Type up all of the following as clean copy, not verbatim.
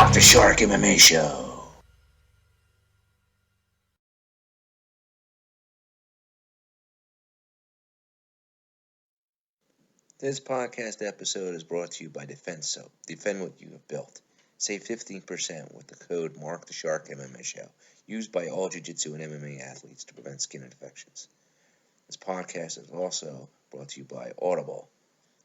Marc The Shark MMA Show. This podcast episode is brought to you by Defense Soap. Defend what you have built. Save 15% with the code Marc The Shark MMA Show, used by all jiu-jitsu and MMA athletes to prevent skin infections. This podcast is also brought to you by Audible.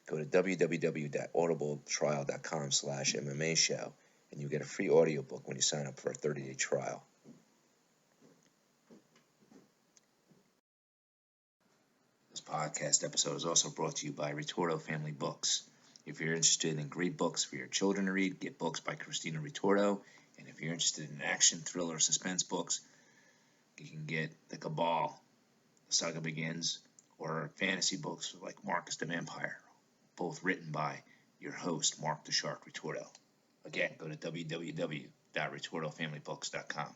Go to www.audibletrial.com/MMA Show, and you get a free audiobook when you sign up for a 30-day trial. This podcast episode is also brought to you by Ritorto Family Books. If you're interested in great books for your children to read, get books by Kristina Ritorto. And if you're interested in action, thriller, suspense books, you can get The Cabal, The Saga Begins, or fantasy books like Marcus the Vampire, both written by your host, Marc The Shark Ritorto. Again, go to www.ritortofamilybooks.com.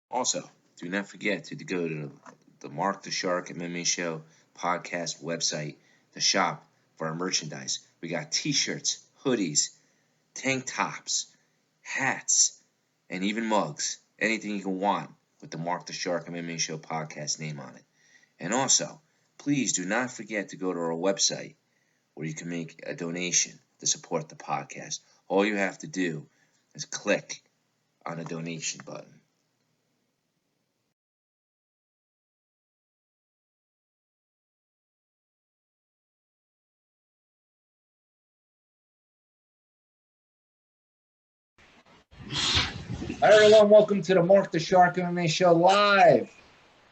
Also, do not forget to go to the Marc The Shark MMA Show podcast website, the shop, for our merchandise. We got t-shirts, hoodies, tank tops, hats, and even mugs. Anything you can want with the Marc The Shark MMA Show podcast name on it. And also, please do not forget to go to our website where you can make a donation to support the podcast. All you have to do is click on the donation button. All right, everyone, welcome to the Marc The Shark MMA Show live.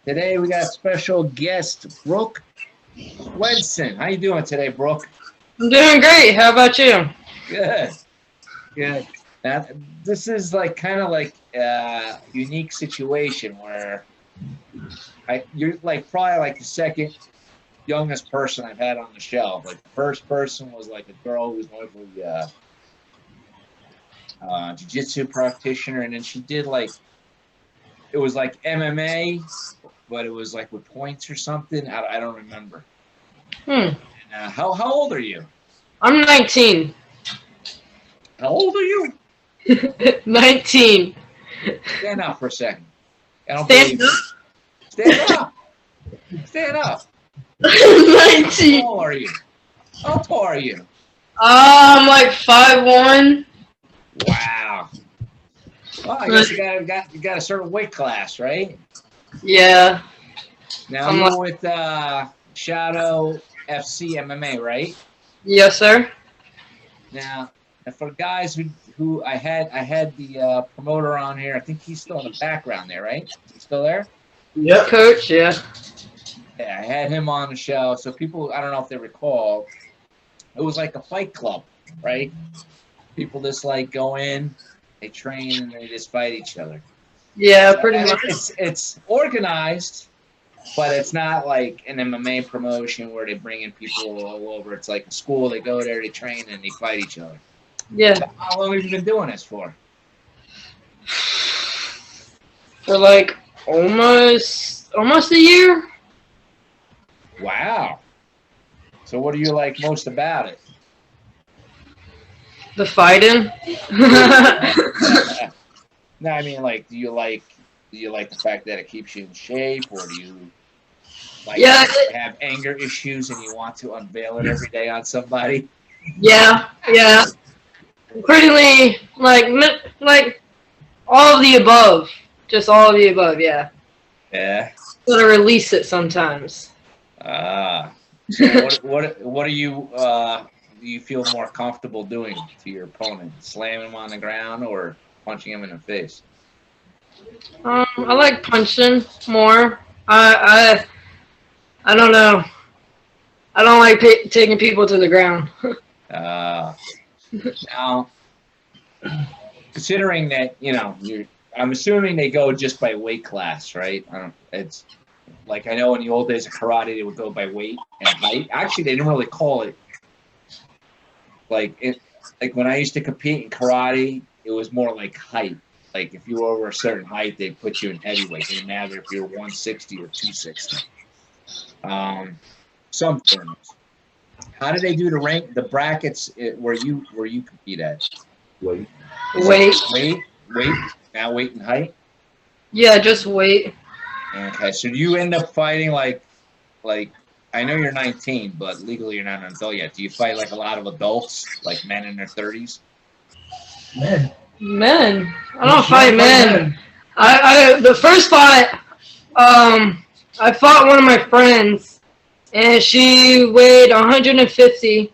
Today we got special guest Brook Swendsen. How you doing today, Brook? I'm doing great. How about you? Good. Now, this is kind of like a unique situation where you're probably the second youngest person I've had on the show. Like the first person was like a girl who was normally jiu-jitsu practitioner, and then she did it was like MMA, but it was like with points or something. I don't remember. And, how old are you? I'm 19. How old are you? 19. Stand up for a second. Stand up? Stand up. Stand up. 19. How tall are you? How tall are you? I'm like 5'1". Wow. Well, I guess you got a certain weight class, right? Yeah. Now you're with Shadow FC MMA, right? Yes, sir. Now, for guys who I had the promoter on here, I think he's still in the background there, right? He's still there? Yep. Coach, yeah. Yeah, I had him on the show. So people, I don't know if they recall, it was like a fight club, right? People just go in, they train, and they just fight each other. Yeah, pretty much. It's organized, but it's not like an MMA promotion where they bring in people all over. It's like a school. They go there, they train, and they fight each other. Yeah. So how long have you been doing this for? For almost a year. Wow. So what do you like most about it? The fighting. No, I mean, do you like the fact that it keeps you in shape, or do you have anger issues and you want to unveil it every day on somebody? Yeah. Pretty like all of the above. Just all of the above, yeah. Yeah. Gotta release it sometimes. So what are you do you feel more comfortable doing to your opponent? Slamming him on the ground or punching him in the face? I like punching more. I don't know. I don't like taking people to the ground. Now, considering that I'm assuming they go just by weight class, right? It's I know in the old days of karate they would go by weight and height. Actually, they didn't really call it. When I used to compete in karate, it was more like height. If you were over a certain height, they'd put you in heavyweight. It didn't matter if you were 160 or 260. Some tournaments. how do they do the brackets where you compete at? Weight. Now weight and height. Yeah, just weight. Okay, so do you end up fighting like I know you're 19, but legally you're not an adult yet. Do you fight like a lot of adults, like men in their 30s? Men. I don't fight men. I the first fight, I fought one of my friends, and she weighed 150,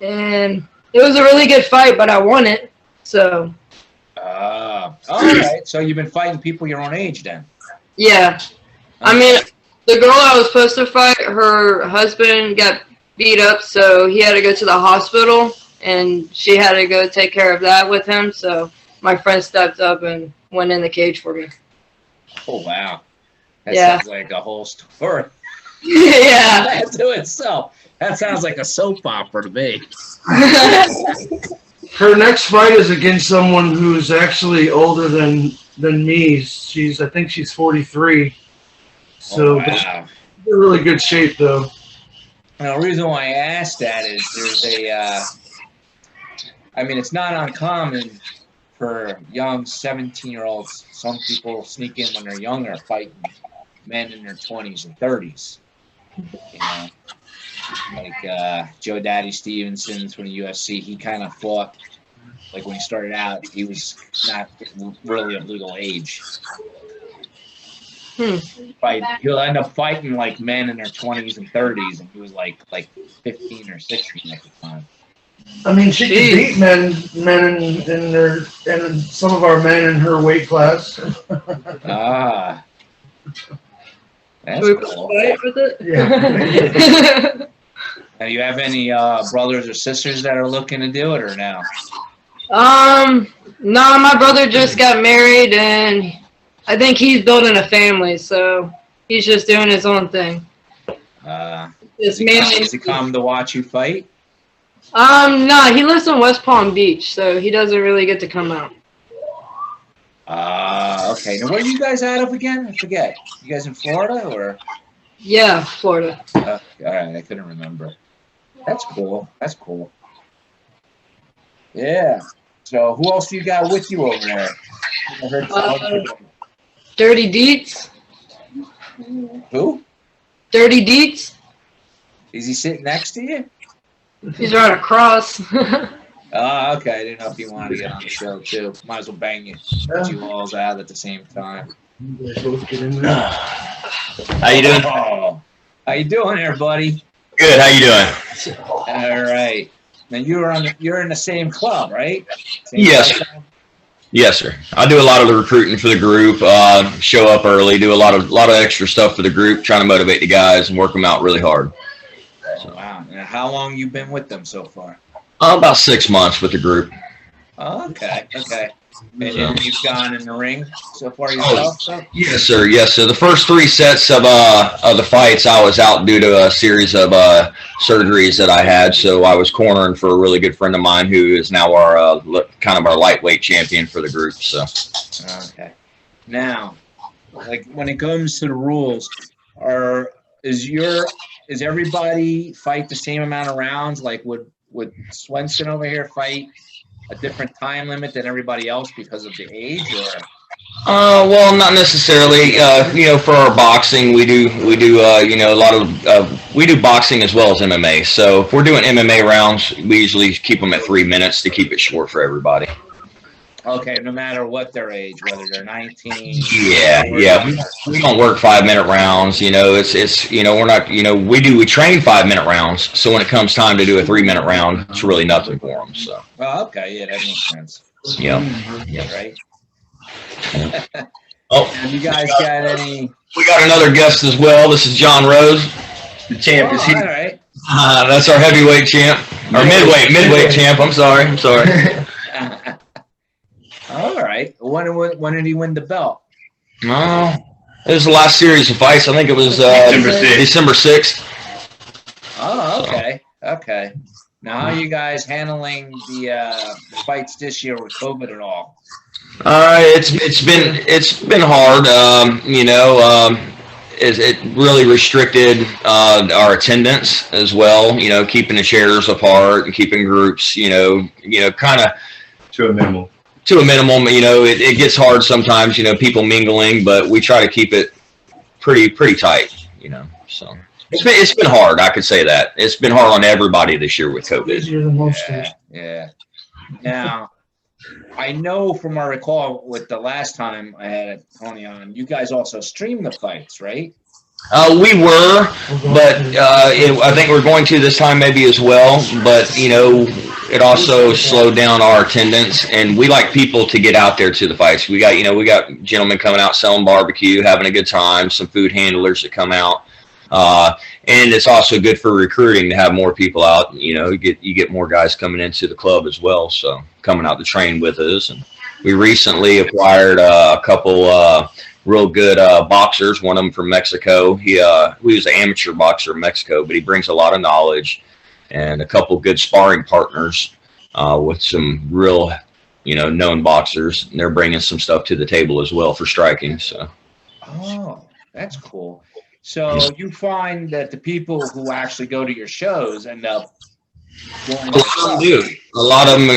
and it was a really good fight, but I won it. So. All right. So you've been fighting people your own age then? Yeah. Okay. I mean, the girl I was supposed to fight, her husband got beat up, so he had to go to the hospital, and she had to go take care of that with him. So my friend stepped up and went in the cage for me. Oh, wow. That sounds like a whole story. Yeah. That to itself. That sounds like a soap opera to me. Her next fight is against someone who's actually older than me. I think she's 43. So she's in really good shape, though. Now, the reason why I asked that is there's I mean, it's not uncommon for young 17-year-olds. Some people sneak in when they're younger, fighting men in their 20s and 30s. You know, like Joe Daddy Stevenson's from the UFC, he kind of fought, like when he started out, he was not really of legal age. He'll end up fighting like men in their 20s and 30s, and he was like 15 or 16 at the time. I mean, she can beat men in their, and some of our men in her weight class. That's cool. Fight with it? Yeah. Now, you have any brothers or sisters that are looking to do it, or no? No, my brother just got married, and I think he's building a family, so he's just doing his own thing. Does he come to watch you fight? No, he lives in West Palm Beach, so he doesn't really get to come out. Okay. Now, where are you guys out of again? I forget. You guys in Florida, or? Yeah, Florida. All right, I couldn't remember. That's cool. That's cool. Yeah. So, who else do you got with you over there? I heard Dirty Deets. Who? Dirty Deets. Is he sitting next to you? He's right across. Okay. I didn't know if you wanted to get on the show, too. Might as well bang you. Get you all out at the same time. How you doing? Oh, how you doing there, buddy? Good. How you doing? All right. Now you're in the same club, right? Yes. Yes, sir. I do a lot of the recruiting for the group. Show up early, do a lot of extra stuff for the group, trying to motivate the guys and work them out really hard. So, wow. Now, how long you been with them so far? About 6 months with the group. Okay. And you've gone in the ring so far yourself? So? Yes, sir. Yes, sir. The first 3 sets of the fights, I was out due to a series of surgeries that I had. So I was cornering for a really good friend of mine who is now our kind of our lightweight champion for the group. So. Okay. Now, like when it comes to the rules, is everybody fight the same amount of rounds? Like would Swendsen over here fight a different time limit than everybody else because of the age, or? Well, not necessarily. For our boxing, we do a lot of we do boxing as well as MMA. So if we're doing MMA rounds, we usually keep them at 3 minutes to keep it short for everybody. Okay, no matter what their age, whether they're 19. Yeah. We don't work 5-minute rounds. We're not. We train 5-minute rounds. So when it comes time to do a 3-minute round, it's really nothing for them. So. Well, okay, yeah, that makes sense. Yeah. Right. Oh, have you guys got any? We got another guest as well. This is John Rose. The champ is here. All right. That's our heavyweight champ. Or midweight champ. I'm sorry. All right. When did he win the belt? It was the last series of fights. I think it was December 6th. Oh, okay. Okay. Now, how are you guys handling the fights this year with COVID at all? It's been hard. it really restricted our attendance as well. You know, keeping the chairs apart and keeping groups, kind of to a minimum. To a minimum. You know, it gets hard sometimes. You know, people mingling, but we try to keep it pretty tight. You know, so it's been hard. I could say that it's been hard on everybody this year with COVID. Easier than most years. Yeah. Now, I know from our recall with the last time I had Tony on, you guys also stream the fights, right? We were, but I think we're going to this time maybe as well. But, you know, it also slowed down our attendance, and we like people to get out there to the fights. We got gentlemen coming out selling barbecue, having a good time, some food handlers that come out. And it's also good for recruiting to have more people out. You know, you get more guys coming into the club as well, so coming out to train with us. And we recently acquired a couple real good boxers. One of them from Mexico. He was an amateur boxer in Mexico, but he brings a lot of knowledge, and a couple good sparring partners with some real, known boxers. And they're bringing some stuff to the table as well for striking. So. Oh, that's cool. So you find that the people who actually go to your shows end up going a lot of them do. A lot of them,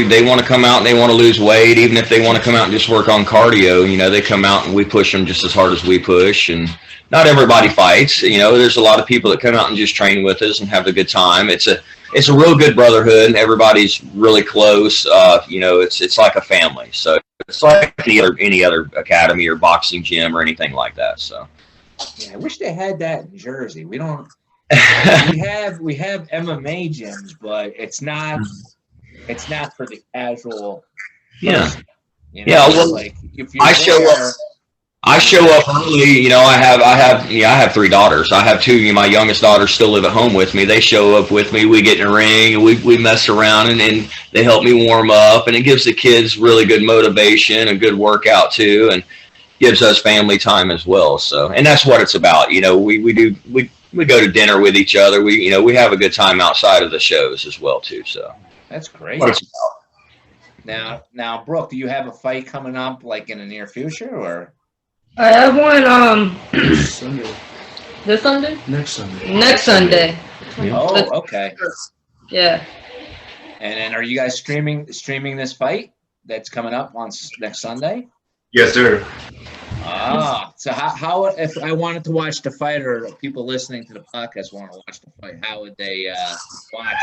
they want to come out and they want to lose weight. Even if they want to come out and just work on cardio, they come out and we push them just as hard as we push. And not everybody fights. There's a lot of people that come out and just train with us and have a good time. It's a real good brotherhood, and everybody's really close. It's like a family. So it's like any other academy or boxing gym or anything like that. So. Yeah, I wish they had that in Jersey. We don't. we have MMA gyms, but it's not for the casual. Person, Well, like if I show up early. I have 3 daughters. I have 2. My youngest daughters still live at home with me. They show up with me. We get in the ring and we mess around and they help me warm up, and it gives the kids really good motivation and good workout too, and gives us family time as well. So, and that's what it's about. We go to dinner with each other. We have a good time outside of the shows as well too. So that's great. What it's about. Now, Brooke, do you have a fight coming up like in the near future, or? I have one Sunday. this Sunday? Next Sunday. Next Sunday. Oh, okay. Yeah. And then are you guys streaming this fight that's coming up on next Sunday? Yes, sir. So how if I wanted to watch the fight, or people listening to the podcast want to watch the fight, how would they watch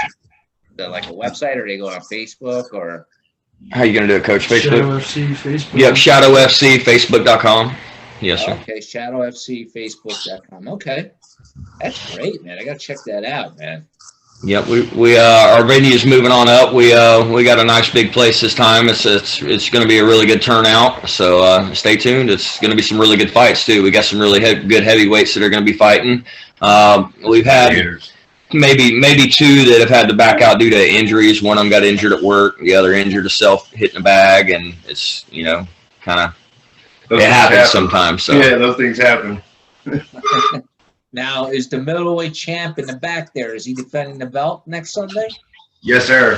it? Like a website, or they go on Facebook, or? How you going to do it, Coach? Facebook? Shadow FC, Facebook. Yep, Shadow FC, Facebook.com. Yes, sir. Okay, Shadow FC, Facebook.com. Okay. That's great, man. I got to check that out, man. Yep, we our venue's moving on up. We got a nice big place this time. It's going to be a really good turnout. So stay tuned. It's going to be some really good fights too. We got some really good heavyweights that are going to be fighting. We've had maybe 2 that have had to back out due to injuries. One of them got injured at work. The other injured herself hitting a bag, and it's kind of it happens sometimes. So yeah, those things happen. Now, is the middleweight champ in the back there? Is he defending the belt next Sunday? Yes, sir.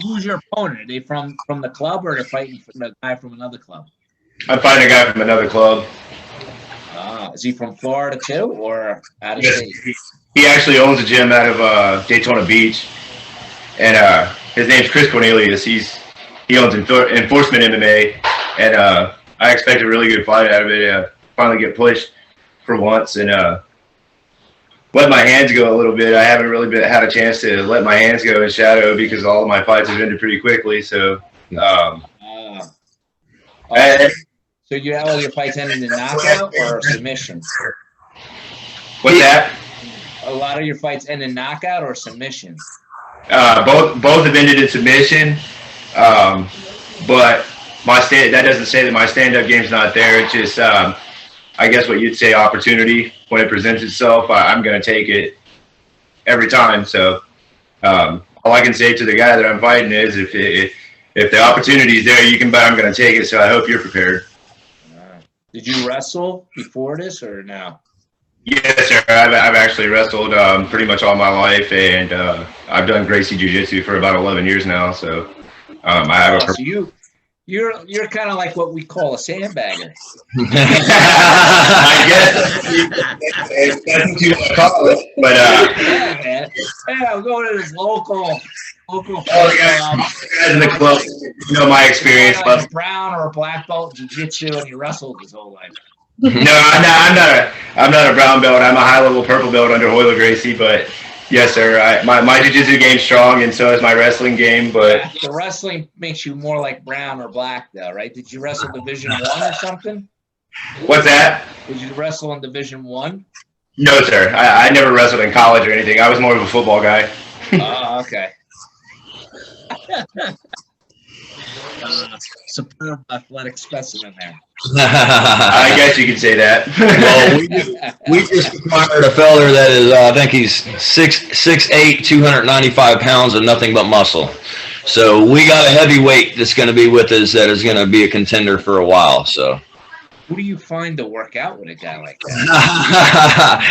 Who's your opponent? Are they from the club, or are they fighting for the guy from another club? I'm fighting a guy from another club. Is he from Florida too, or out of state? He actually owns a gym out of Daytona Beach, and his name's Chris Cornelius. He owns Enforcement MMA, and I expect a really good fight out of it. Finally get pushed for once and let my hands go a little bit. I haven't really had a chance to let my hands go in Shadow because all of my fights have ended pretty quickly. So, so you have all your fights ended in knockout or submission? What's that? A lot of your fights end in knockout or submission? Both have ended in submission, but that doesn't say that my stand-up game's not there. It's just I guess what you'd say opportunity. When it presents itself, I'm going to take it every time. So all I can say to the guy that I'm fighting is if the opportunity is there, you can bet I'm going to take it. So I hope you're prepared. Did you wrestle before this or no? Yes, sir. I've actually wrestled pretty much all my life, and I've done Gracie Jiu-Jitsu for about 11 years now. So I have You're kind of like what we call a sandbagger. I guess that's too much call it, but yeah, man. Yeah, I'm going to this local. all the guys in the club, you know my experience. Like a brown or a black belt in jiu-jitsu, and he wrestled his whole life. No, I'm not a brown belt. I'm a high-level purple belt under Hoyle Gracie, but yes, sir. My jiu-jitsu game's strong, and so is my wrestling game. But yeah, the wrestling makes you more like brown or black, though, right? Did you wrestle Division I or something? What's that? Did you wrestle in Division I? No, sir. I never wrestled in college or anything. I was more of a football guy. Oh, okay. Superb athletic specimen there. I guess you could say that. Well, we just acquired a feller that is, I think he's 6'8", 295 pounds of nothing but muscle. So we got a heavyweight that's going to be with us that is going to be a contender for a while. So. Who do you find to work out with a guy like that?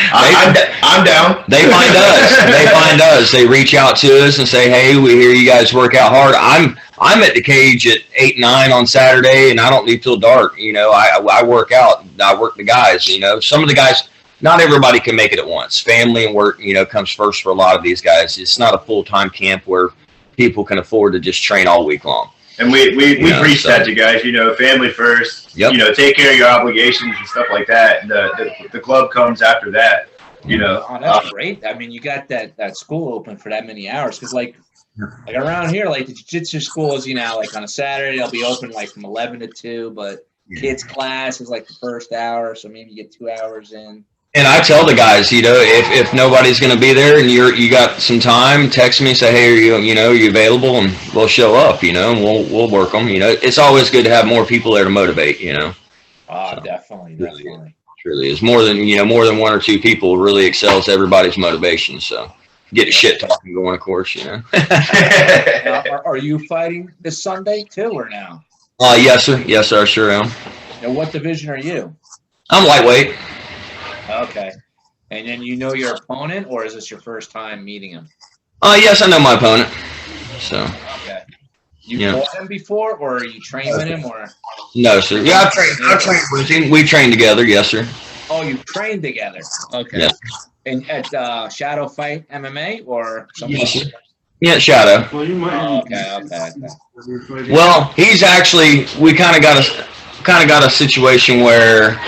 I'm down. They find us. They find us. They reach out to us and say, "Hey, we hear you guys work out hard." I'm at the cage at 8, 9 on Saturday, and I don't leave till dark. You know, I work out. I work the guys. You know, some of the guys. Not everybody can make it at once. Family and work, you know, comes first for a lot of these guys. It's not a full-time camp where people can afford to just train all week long. And we preach that to guys, you know, family first, Yep. You know, take care of your obligations and stuff like that. The club comes after that, you know. Oh, that's great. I mean, you got that school open for that many hours. Because, like around here, like the jiu-jitsu schools, you know, like on a Saturday, they'll be open like from 11 to 2, but kids' class is like the first hour, so maybe you get 2 hours in. And I tell the guys, you know, if nobody's going to be there and you got some time, text me, say, hey, are you available, and we'll show up, you know, and we'll work them. You know, it's always good to have more people there to motivate, you know. Oh, so, definitely. It really is more than one or two people really excels everybody's motivation. So get shit talking going, of course, you know. Are you fighting this Sunday too, or now? Yes, sir. Yes, sir. I sure am. Now, what division are you? I'm lightweight. Okay. And then you know your opponent, or is this your first time meeting him? Yes, I know my opponent. So. Okay. You fought him before, or are you trained with him, or? No, sir. Yeah, I trained with him. We trained together, yes, sir. Oh, you trained together. Okay. Yeah. And at Shadow Fight MMA, or something? Yes, sir. Yeah, Shadow. Okay. Well, he's actually. We kind of got a situation where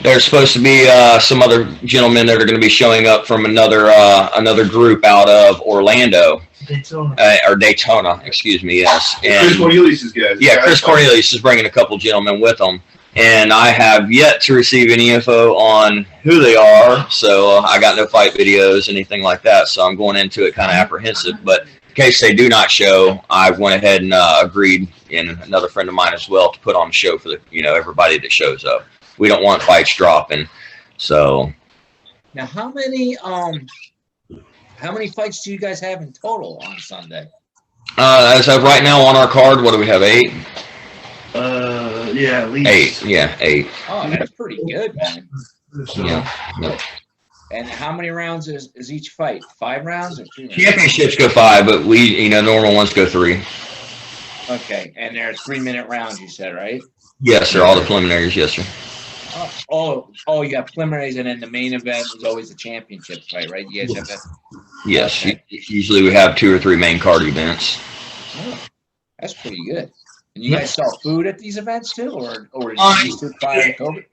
there's supposed to be some other gentlemen that are going to be showing up from another group out of Orlando. Daytona, excuse me, yes. And Chris Cornelius' guys. Yeah, Chris Cornelius is bringing a couple gentlemen with him. And I have yet to receive any info on who they are, so I got no fight videos, anything like that. So I'm going into it kind of apprehensive. But in case they do not show, I went ahead and agreed, and another friend of mine as well, to put on a show for everybody that shows up. We don't want fights dropping. So now, how many fights do you guys have in total on Sunday? As of right now on our card, what do we have? 8? Yeah, at least 8. Yeah, 8. Oh, that's pretty good, man. Yeah. Yep. And how many rounds is each fight? 5 rounds or 3 rounds? Championships go 5, but normal ones go 3. Okay, and they're 3-minute rounds, you said, right? Yes, sir. All the preliminaries, yes, sir. Oh, you got preliminaries, and then the main event is always the championship fight, right? You guys have that? Yes. Okay. Usually we have 2 or 3 main card events. Oh, that's pretty good. And you guys sell food at these events too, or is it prior to COVID?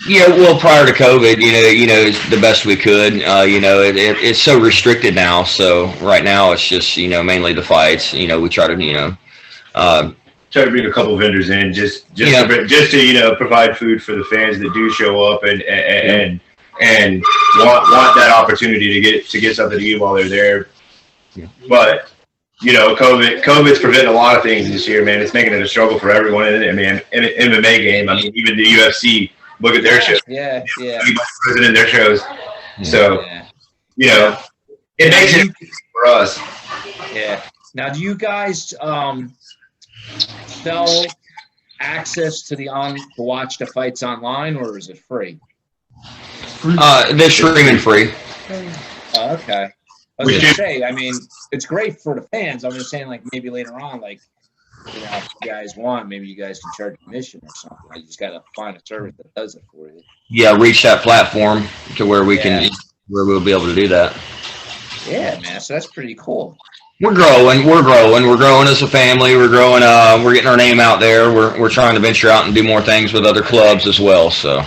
Yeah, well, prior to COVID, it's the best we could. It's so restricted now. So right now it's just mainly the fights. We try to try to bring a couple vendors in just to provide food for the fans that do show up and want that opportunity to get something to eat while they're there. Yeah. But COVID's preventing a lot of things this year, man. It's making it a struggle for everyone. I mean, in an MMA game, I mean, even the UFC, look at their shows. Yeah. Everybody's present in their shows. Yeah. So, it makes it for us. Yeah. Now, do you guys sell access to watch the fights online, or is it free? They're streaming free. Oh, okay. I was going to say, I mean, it's great for the fans. I'm just saying, like, maybe later on, like, if you guys want, maybe you guys can charge commission or something. You just got to find a service that does it for you. Yeah, reach that platform to where where we'll be able to do that. Yeah, man. So that's pretty cool. We're growing as a family. We're growing. We're getting our name out there. We're trying to venture out and do more things with other clubs as well. So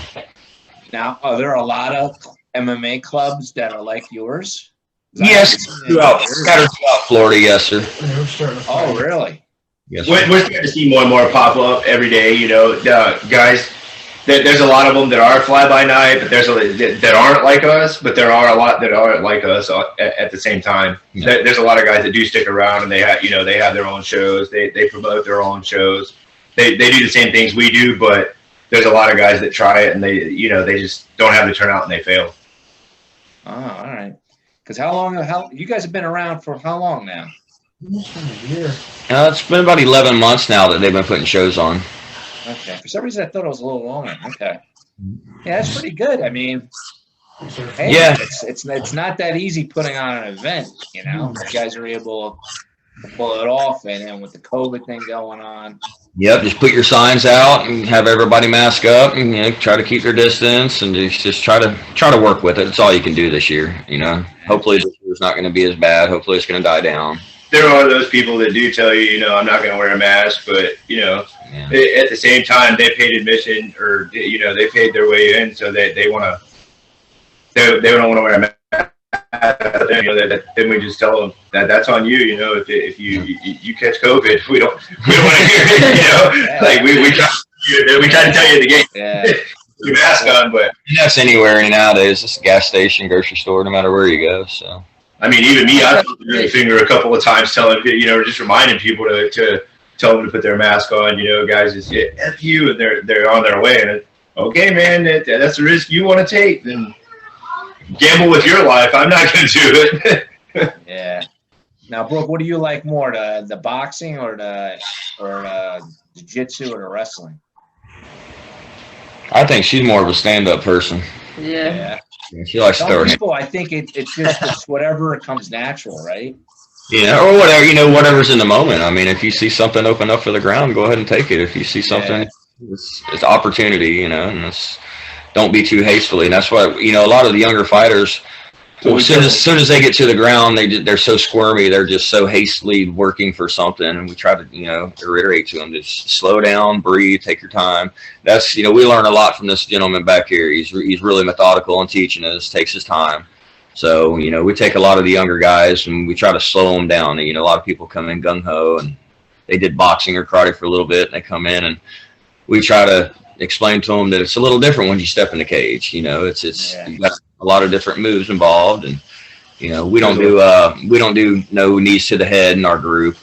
now, are there a lot of MMA clubs that are like yours? Yes, scattered throughout Florida. Yes, sir. Oh, really? Yes. We're starting to see more and more pop up every day. Guys. There's a lot of them that are fly by night, but there's that aren't like us. But there are a lot that aren't like us at the same time. Yeah. There's a lot of guys that do stick around, and they have their own shows. They promote their own shows. They do the same things we do, but there's a lot of guys that try it, and they just don't have the turnout, and they fail. Oh, all right. Because how you guys have been around for how long now? A year. It's been about 11 months now that they've been putting shows on. Okay. For some reason, I thought it was a little longer. Okay. Yeah, that's pretty good. I mean, hey, yeah, it's not that easy putting on an event. You guys are able to pull it off, and then with the COVID thing going on. Yep. Just put your signs out and have everybody mask up, and try to keep their distance, and just try to work with it. It's all you can do this year. Hopefully this year's not going to be as bad. Hopefully it's going to die down. There are those people that do tell you, I'm not going to wear a mask, but at the same time, they paid admission, or they paid their way in, so they don't want to wear a mask. Then we just tell them that's on you. If you catch COVID, we don't want to hear it. Like we try to tell you at the game. Yeah. Your mask on, but that's anywhere nowadays. It's a gas station, grocery store, no matter where you go. So. I mean, even me, I put the finger a couple of times telling, just reminding people to tell them to put their mask on. Guys just F you, and they're on their way. And okay, man, that's the risk you want to take. Then gamble with your life. I'm not going to do it. Yeah. Now, Brooke, what do you like more, the boxing or the jiu-jitsu or the wrestling? I think she's more of a stand-up person. Yeah. She likes Some people, I think it's just whatever comes natural, right? Yeah, or whatever, whatever's in the moment. I mean, if you see something open up for the ground, go ahead and take it. If you see something, it's opportunity, and don't be too hastily. And that's why, a lot of the younger fighters, as soon as they get to the ground, they're so squirmy. They're just so hastily working for something. And we try to, reiterate to them, just slow down, breathe, take your time. That's, we learn a lot from this gentleman back here. He's really methodical in teaching us, takes his time. So, we take a lot of the younger guys and we try to slow them down. And, a lot of people come in gung-ho and they did boxing or karate for a little bit and they come in and we try to explain to them that it's a little different when you step in the cage. You got a lot of different moves involved, and we don't do no knees to the head in our group.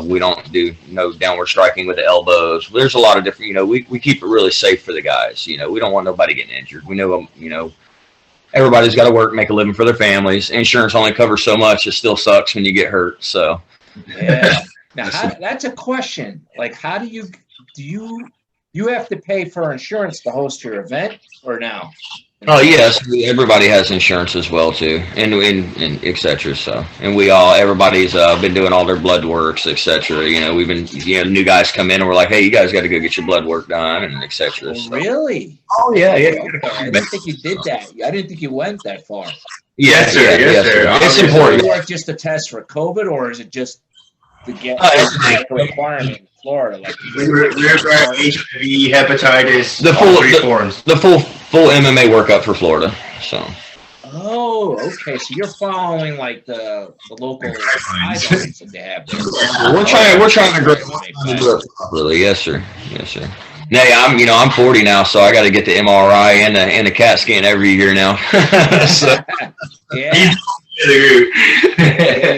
We don't do no downward striking with the elbows. There's a lot of different. We keep it really safe for the guys. We don't want nobody getting injured. We know everybody's got to work, make a living for their families. Insurance only covers so much. It still sucks when you get hurt. So yeah. Now that's a question. Like, how do you have to pay for insurance to host your event or no? Oh yes, everybody has insurance as well too, and etc. So, and everybody's been doing all their blood works, etc. We've been, new guys come in and we're like, hey, you guys got to go get your blood work done, and etc. So. Really? Oh yeah. I didn't think you did that. I didn't think you went that far. Yes, sir. Yes, sir. It's important. Is it just a test for COVID, or is it just to get a requirement in Florida? Like we're HIV, hepatitis, the full MMA workup for Florida. So. Oh, okay. So you're following like the local guidelines that they have there. We're trying to grow it properly. Yes, sir. Now, I'm 40 now, so I got to get the MRI and the CAT scan every year now. So. Yeah. You're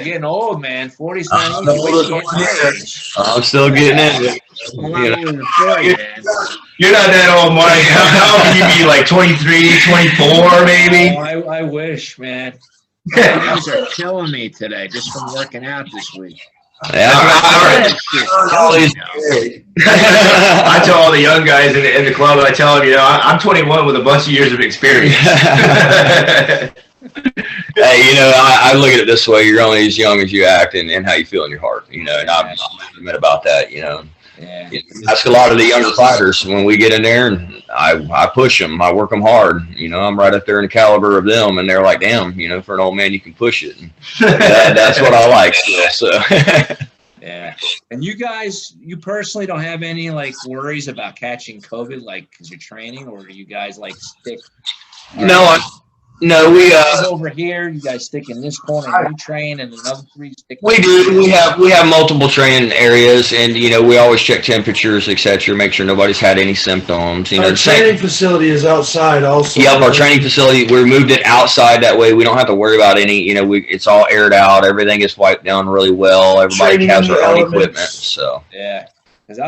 getting old, man. 40's not I'm still getting in. You're not that old, Mike. How old can you be? Like 23, 24, maybe? Oh, I wish, man. My knees are killing me today just from working out this week. Yeah, I tell all the young guys in the club, I tell them, I'm 21 with a bunch of years of experience. Hey, I look at it this way: you're only as young as you act, and how you feel in your heart. And I'm adamant about that. Yeah. Ask a lot of the younger fighters when we get in there, and I push them. I work them hard. I'm right up there in the caliber of them, and they're like, "Damn, for an old man, you can push it." And that's what I like. So. Yeah. And you personally don't have any like worries about catching COVID, like because you're training, or do you guys like stick? No, we over here. You guys stick in this corner and you train, and another 3 stick. We do. We have multiple training areas, and we always check temperatures, etc. Make sure nobody's had any symptoms. Our training facility is outside, also. Yep, our training facility. We moved it outside. That way, we don't have to worry about any. It's all aired out. Everything is wiped down really well. Everybody has their own equipment. So yeah, because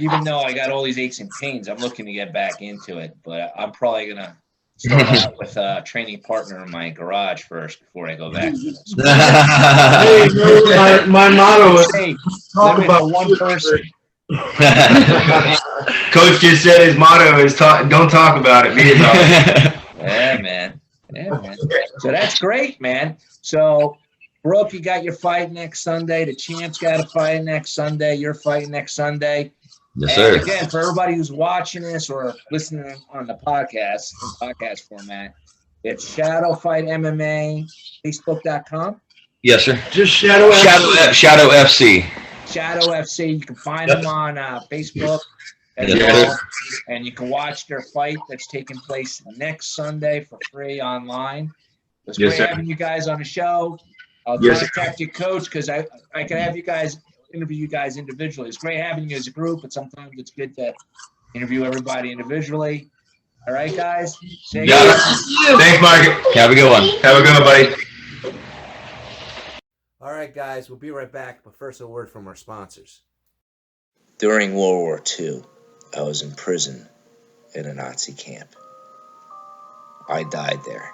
even though I got all these aches and pains, I'm looking to get back into it, but I'm probably gonna start out with a training partner in my garage first before I go back. Hey, my motto is talk about one person. Coach just said his motto is don't talk about it, be about it. Yeah, man. So that's great, man. So, Brooke, you got your fight next Sunday. The champ's got a fight next Sunday. You're fighting next Sunday. Yes, sir. Again, for everybody who's watching this or listening on the podcast format, it's Shadow Fight MMA, Facebook.com. Yes, sir. Just Shadow FC. Shadow FC. Shadow FC. You can find them on Facebook as Yes, well. And you can watch their fight that's taking place next Sunday for free online. It was great having you guys on the show. I'll contact you, Coach, because I can have you guys interview you guys individually. It's great having you as a group, but sometimes it's good to interview everybody individually. All right, guys. Thanks, Mark. Have a good one. Have a good one, buddy. All right, guys. We'll be right back, but first a word from our sponsors. During World War II, I was in prison in a Nazi camp. I died there,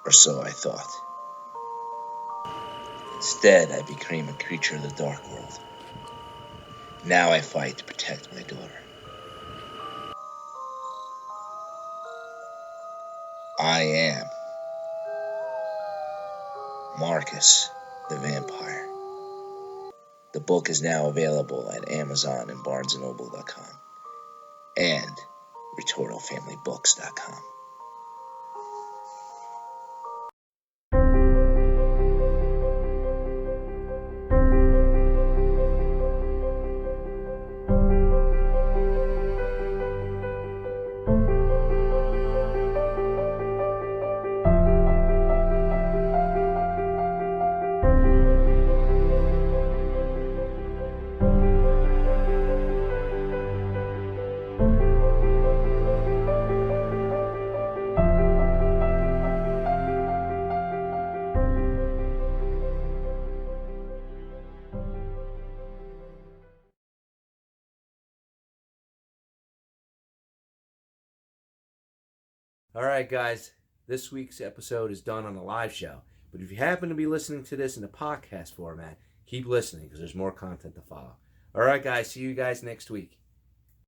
or so I thought. Instead, I became a creature of the dark world. Now I fight to protect my daughter. I am Marcus the Vampire. The book is now available at Amazon and BarnesandNoble.com and RitortoFamilyBooks.com. All right, guys. This week's episode is done on a live show. But if you happen to be listening to this in a podcast format, keep listening because there's more content to follow. All right, guys. See you guys next week.